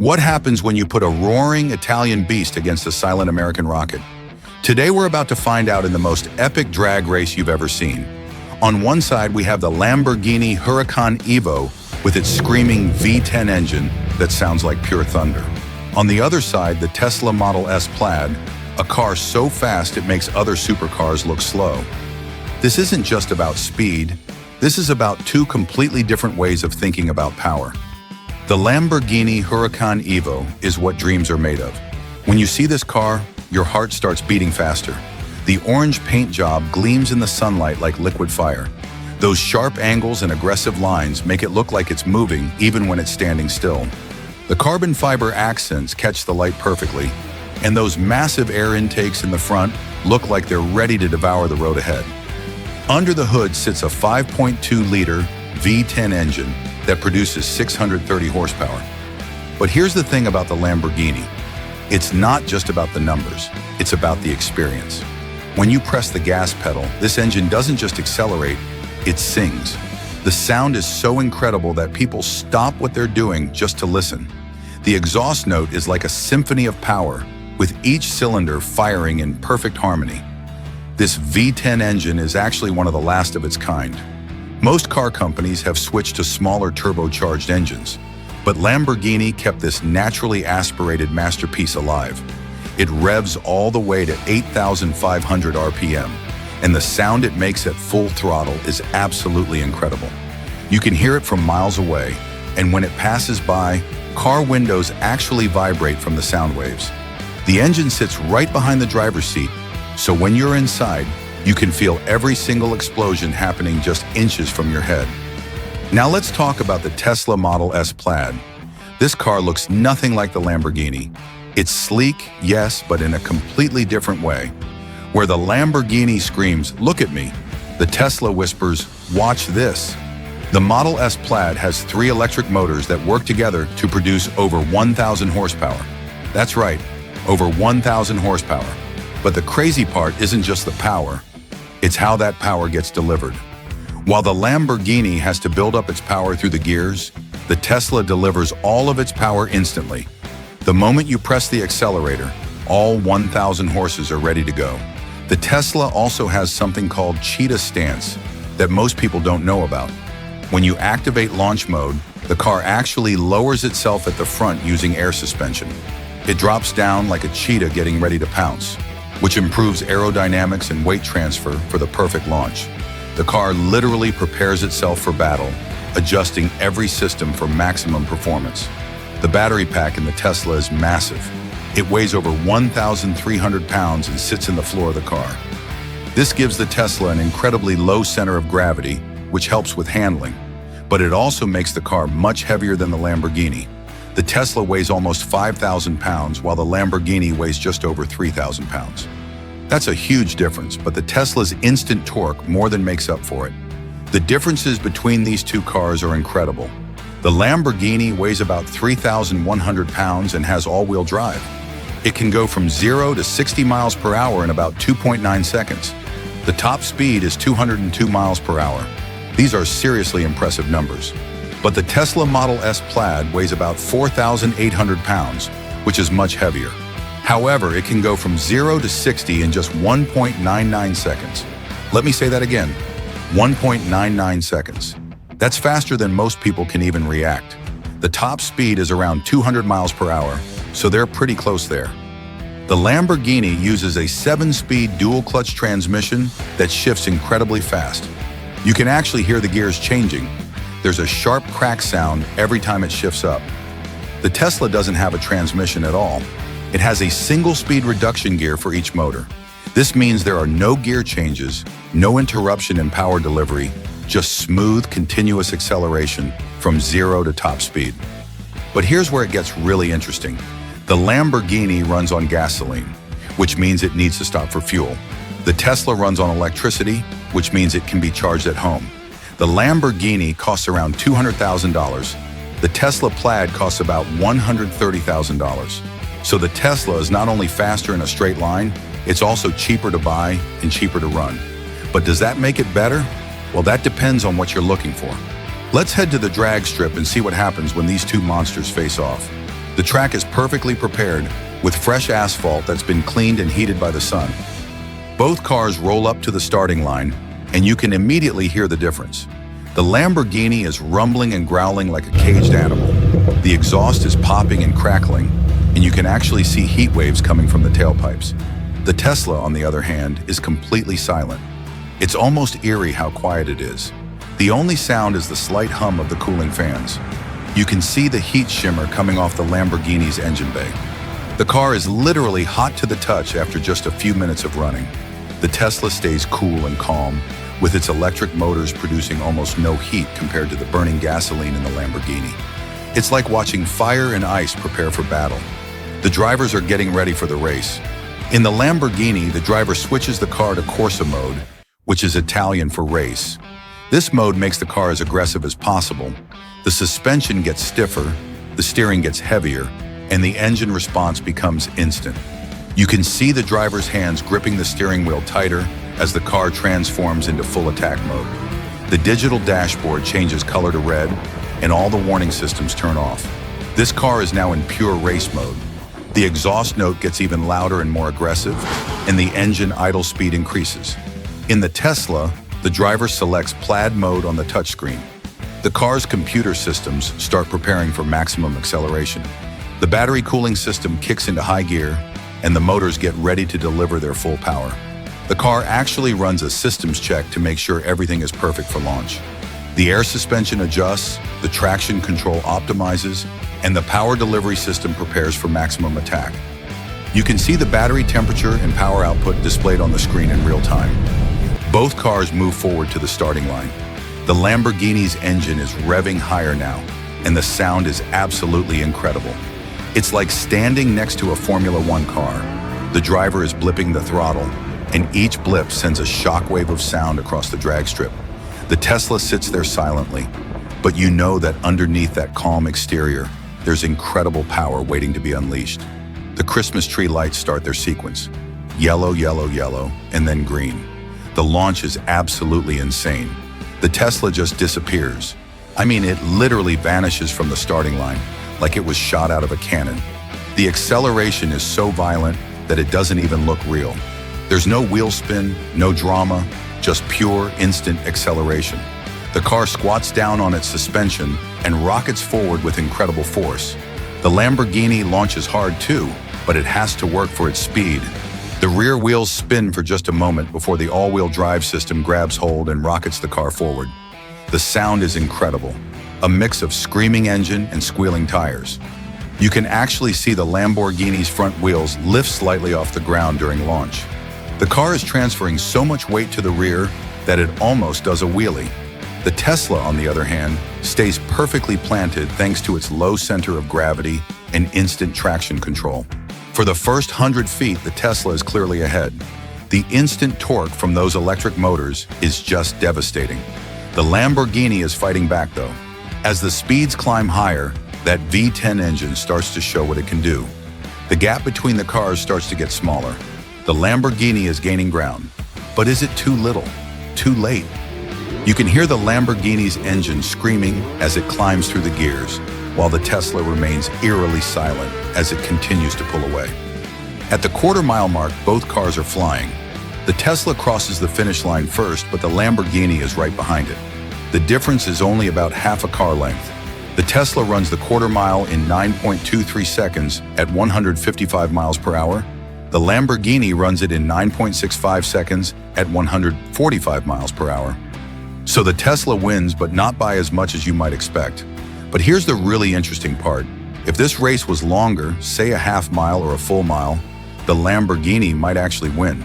What happens when you put a roaring Italian beast against a silent American rocket? Today we're about to find out in the most epic drag race you've ever seen. On one side we have the Lamborghini Huracan Evo with its screaming V10 engine that sounds like pure thunder. On the other side, the Tesla Model S Plaid, a car so fast it makes other supercars look slow. This isn't just about speed, this is about two completely different ways of thinking about power. The Lamborghini Huracan Evo is what dreams are made of. When you see this car, your heart starts beating faster. The orange paint job gleams in the sunlight like liquid fire. Those sharp angles and aggressive lines make it look like it's moving even when it's standing still. The carbon fiber accents catch the light perfectly, and those massive air intakes in the front look like they're ready to devour the road ahead. Under the hood sits a 5.2-liter V10 engine that produces 630 horsepower. But here's the thing about the Lamborghini. It's not just about the numbers, it's about the experience. When you press the gas pedal, this engine doesn't just accelerate, it sings. The sound is so incredible that people stop what they're doing just to listen. The exhaust note is like a symphony of power, with each cylinder firing in perfect harmony. This V10 engine is actually one of the last of its kind. Most car companies have switched to smaller turbocharged engines, but Lamborghini kept this naturally aspirated masterpiece alive. It revs all the way to 8,500 RPM, and the sound it makes at full throttle is absolutely incredible. You can hear it from miles away, and when it passes by, car windows actually vibrate from the sound waves. The engine sits right behind the driver's seat, so when you're inside, you can feel every single explosion happening just inches from your head. Now let's talk about the Tesla Model S Plaid. This car looks nothing like the Lamborghini. It's sleek, yes, but in a completely different way. Where the Lamborghini screams, "Look at me," the Tesla whispers, "Watch this." The Model S Plaid has 3 electric motors that work together to produce over 1,000 horsepower. That's right, over 1,000 horsepower. But the crazy part isn't just the power, it's how that power gets delivered. While the Lamborghini has to build up its power through the gears, the Tesla delivers all of its power instantly. The moment you press the accelerator, all 1,000 horses are ready to go. The Tesla also has something called cheetah stance that most people don't know about. When you activate launch mode, the car actually lowers itself at the front using air suspension. It drops down like a cheetah getting ready to pounce, which improves aerodynamics and weight transfer for the perfect launch. The car literally prepares itself for battle, adjusting every system for maximum performance. The battery pack in the Tesla is massive. It weighs over 1,300 pounds and sits in the floor of the car. This gives the Tesla an incredibly low center of gravity, which helps with handling, but it also makes the car much heavier than the Lamborghini. The Tesla weighs almost 5,000 pounds, while the Lamborghini weighs just over 3,000 pounds. That's a huge difference, but the Tesla's instant torque more than makes up for it. The differences between these two cars are incredible. The Lamborghini weighs about 3,100 pounds and has all-wheel drive. It can go from 0 to 60 miles per hour in about 2.9 seconds. The top speed is 202 miles per hour. These are seriously impressive numbers. But the Tesla Model S Plaid weighs about 4,800 pounds, which is much heavier. However, it can go from 0 to 60 in just 1.99 seconds. Let me say that again, 1.99 seconds. That's faster than most people can even react. The top speed is around 200 miles per hour, so they're pretty close there. The Lamborghini uses a 7-speed dual-clutch transmission that shifts incredibly fast. You can actually hear the gears changing. There's a sharp crack sound every time it shifts up. The Tesla doesn't have a transmission at all. It has a single-speed reduction gear for each motor. This means there are no gear changes, no interruption in power delivery, just smooth, continuous acceleration from 0 to top speed. But here's where it gets really interesting. The Lamborghini runs on gasoline, which means it needs to stop for fuel. The Tesla runs on electricity, which means it can be charged at home. The Lamborghini costs around $200,000. The Tesla Plaid costs about $130,000. So the Tesla is not only faster in a straight line, it's also cheaper to buy and cheaper to run. But does that make it better? Well, that depends on what you're looking for. Let's head to the drag strip and see what happens when these two monsters face off. The track is perfectly prepared with fresh asphalt that's been cleaned and heated by the sun. Both cars roll up to the starting line, and you can immediately hear the difference. The Lamborghini is rumbling and growling like a caged animal. The exhaust is popping and crackling, and you can actually see heat waves coming from the tailpipes. The Tesla, on the other hand, is completely silent. It's almost eerie how quiet it is. The only sound is the slight hum of the cooling fans. You can see the heat shimmer coming off the Lamborghini's engine bay. The car is literally hot to the touch after just a few minutes of running. The Tesla stays cool and calm, with its electric motors producing almost no heat compared to the burning gasoline in the Lamborghini. It's like watching fire and ice prepare for battle. The drivers are getting ready for the race. In the Lamborghini, the driver switches the car to Corsa mode, which is Italian for race. This mode makes the car as aggressive as possible. The suspension gets stiffer, the steering gets heavier, and the engine response becomes instant. You can see the driver's hands gripping the steering wheel tighter as the car transforms into full attack mode. The digital dashboard changes color to red, and all the warning systems turn off. This car is now in pure race mode. The exhaust note gets even louder and more aggressive, and the engine idle speed increases. In the Tesla, the driver selects Plaid mode on the touchscreen. The car's computer systems start preparing for maximum acceleration. The battery cooling system kicks into high gear, and the motors get ready to deliver their full power. The car actually runs a systems check to make sure everything is perfect for launch. The air suspension adjusts, the traction control optimizes, and the power delivery system prepares for maximum attack. You can see the battery temperature and power output displayed on the screen in real time. Both cars move forward to the starting line. The Lamborghini's engine is revving higher now, and the sound is absolutely incredible. It's like standing next to a Formula One car. The driver is blipping the throttle, and each blip sends a shockwave of sound across the drag strip. The Tesla sits there silently, but you know that underneath that calm exterior, there's incredible power waiting to be unleashed. The Christmas tree lights start their sequence. Yellow, yellow, yellow, and then green. The launch is absolutely insane. The Tesla just disappears. I mean, it literally vanishes from the starting line, like it was shot out of a cannon. The acceleration is so violent that it doesn't even look real. There's no wheel spin, no drama, just pure, instant acceleration. The car squats down on its suspension and rockets forward with incredible force. The Lamborghini launches hard too, but it has to work for its speed. The rear wheels spin for just a moment before the all-wheel drive system grabs hold and rockets the car forward. The sound is incredible, a mix of screaming engine and squealing tires. You can actually see the Lamborghini's front wheels lift slightly off the ground during launch. The car is transferring so much weight to the rear that it almost does a wheelie. The Tesla, on the other hand, stays perfectly planted thanks to its low center of gravity and instant traction control. For the first 100 feet, the Tesla is clearly ahead. The instant torque from those electric motors is just devastating. The Lamborghini is fighting back though. As the speeds climb higher, that V10 engine starts to show what it can do. The gap between the cars starts to get smaller. The Lamborghini is gaining ground. But is it too little? Too late? You can hear the Lamborghini's engine screaming as it climbs through the gears, while the Tesla remains eerily silent as it continues to pull away. At the quarter-mile mark, both cars are flying. The Tesla crosses the finish line first, but the Lamborghini is right behind it. The difference is only about half a car length. The Tesla runs the quarter mile in 9.23 seconds at 155 miles per hour. The Lamborghini runs it in 9.65 seconds at 145 miles per hour. So the Tesla wins, but not by as much as you might expect. But here's the really interesting part. If this race was longer, say a half mile or a full mile, the Lamborghini might actually win.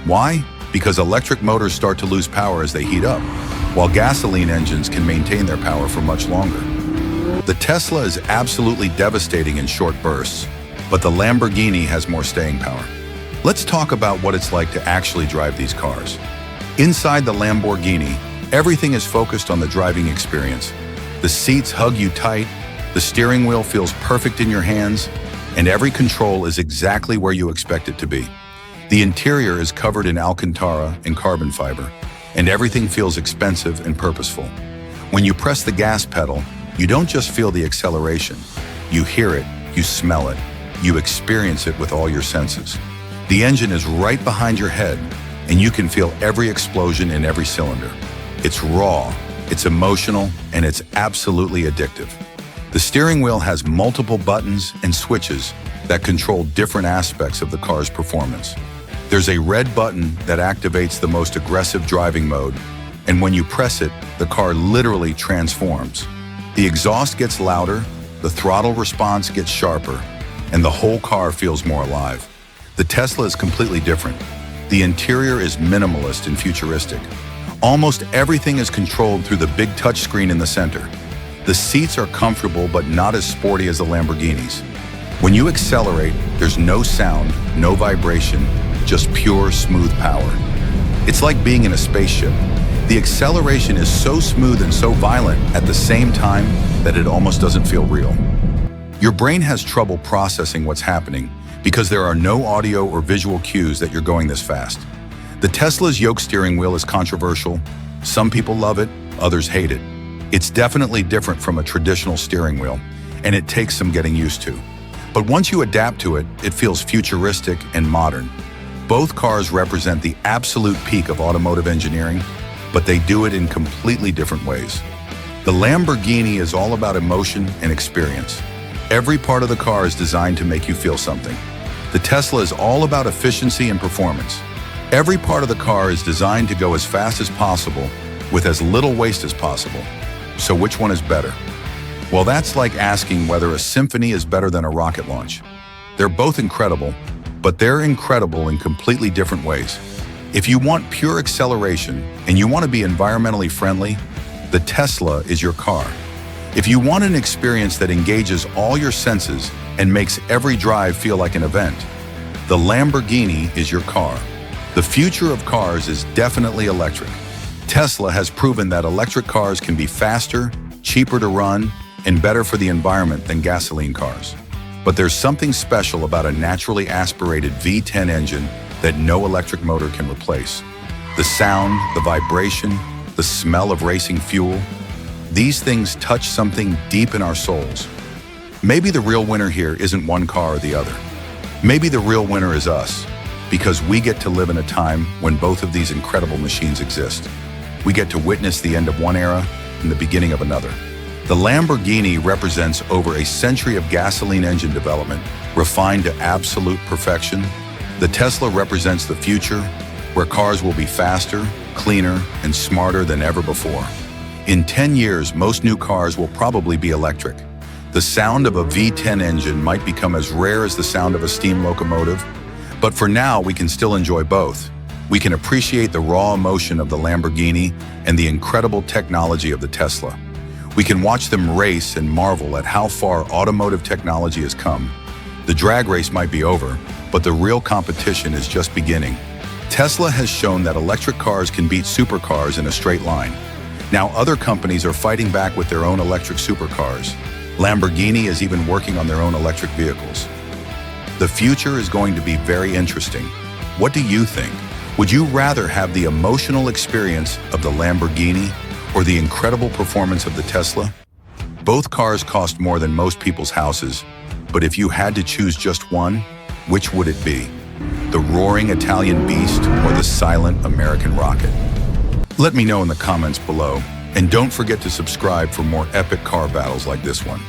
Why? Because electric motors start to lose power as they heat up, while gasoline engines can maintain their power for much longer. The Tesla is absolutely devastating in short bursts, but the Lamborghini has more staying power. Let's talk about what it's like to actually drive these cars. Inside the Lamborghini, everything is focused on the driving experience. The seats hug you tight, the steering wheel feels perfect in your hands, and every control is exactly where you expect it to be. The interior is covered in Alcantara and carbon fiber, and everything feels expensive and purposeful. When you press the gas pedal, you don't just feel the acceleration. You hear it, you smell it, you experience it with all your senses. The engine is right behind your head, and you can feel every explosion in every cylinder. It's raw, it's emotional, and it's absolutely addictive. The steering wheel has multiple buttons and switches that control different aspects of the car's performance. There's a red button that activates the most aggressive driving mode, and when you press it, the car literally transforms. The exhaust gets louder, the throttle response gets sharper, and the whole car feels more alive. The Tesla is completely different. The interior is minimalist and futuristic. Almost everything is controlled through the big touchscreen in the center. The seats are comfortable but not as sporty as the Lamborghinis. When you accelerate, there's no sound, no vibration, just pure, smooth power. It's like being in a spaceship. The acceleration is so smooth and so violent at the same time that it almost doesn't feel real. Your brain has trouble processing what's happening because there are no audio or visual cues that you're going this fast. The Tesla's yoke steering wheel is controversial. Some people love it, others hate it. It's definitely different from a traditional steering wheel, and it takes some getting used to. But once you adapt to it, it feels futuristic and modern. Both cars represent the absolute peak of automotive engineering, but they do it in completely different ways. The Lamborghini is all about emotion and experience. Every part of the car is designed to make you feel something. The Tesla is all about efficiency and performance. Every part of the car is designed to go as fast as possible with as little waste as possible. So which one is better? Well, that's like asking whether a symphony is better than a rocket launch. They're both incredible, but they're incredible in completely different ways. If you want pure acceleration and you want to be environmentally friendly, the Tesla is your car. If you want an experience that engages all your senses and makes every drive feel like an event, the Lamborghini is your car. The future of cars is definitely electric. Tesla has proven that electric cars can be faster, cheaper to run, and better for the environment than gasoline cars. But there's something special about a naturally aspirated V10 engine that no electric motor can replace. The sound, the vibration, the smell of racing fuel, these things touch something deep in our souls. Maybe the real winner here isn't one car or the other. Maybe the real winner is us, because we get to live in a time when both of these incredible machines exist. We get to witness the end of one era and the beginning of another. The Lamborghini represents over a century of gasoline engine development, refined to absolute perfection. The Tesla represents the future, where cars will be faster, cleaner, and smarter than ever before. In 10 years, most new cars will probably be electric. The sound of a V10 engine might become as rare as the sound of a steam locomotive, but for now, we can still enjoy both. We can appreciate the raw emotion of the Lamborghini and the incredible technology of the Tesla. We can watch them race and marvel at how far automotive technology has come. The drag race might be over, but the real competition is just beginning. Tesla has shown that electric cars can beat supercars in a straight line. Now other companies are fighting back with their own electric supercars. Lamborghini is even working on their own electric vehicles. The future is going to be very interesting. What do you think? Would you rather have the emotional experience of the Lamborghini or the incredible performance of the Tesla? Both cars cost more than most people's houses, but if you had to choose just one, which would it be? The roaring Italian beast or the silent American rocket? Let me know in the comments below, and don't forget to subscribe for more epic car battles like this one.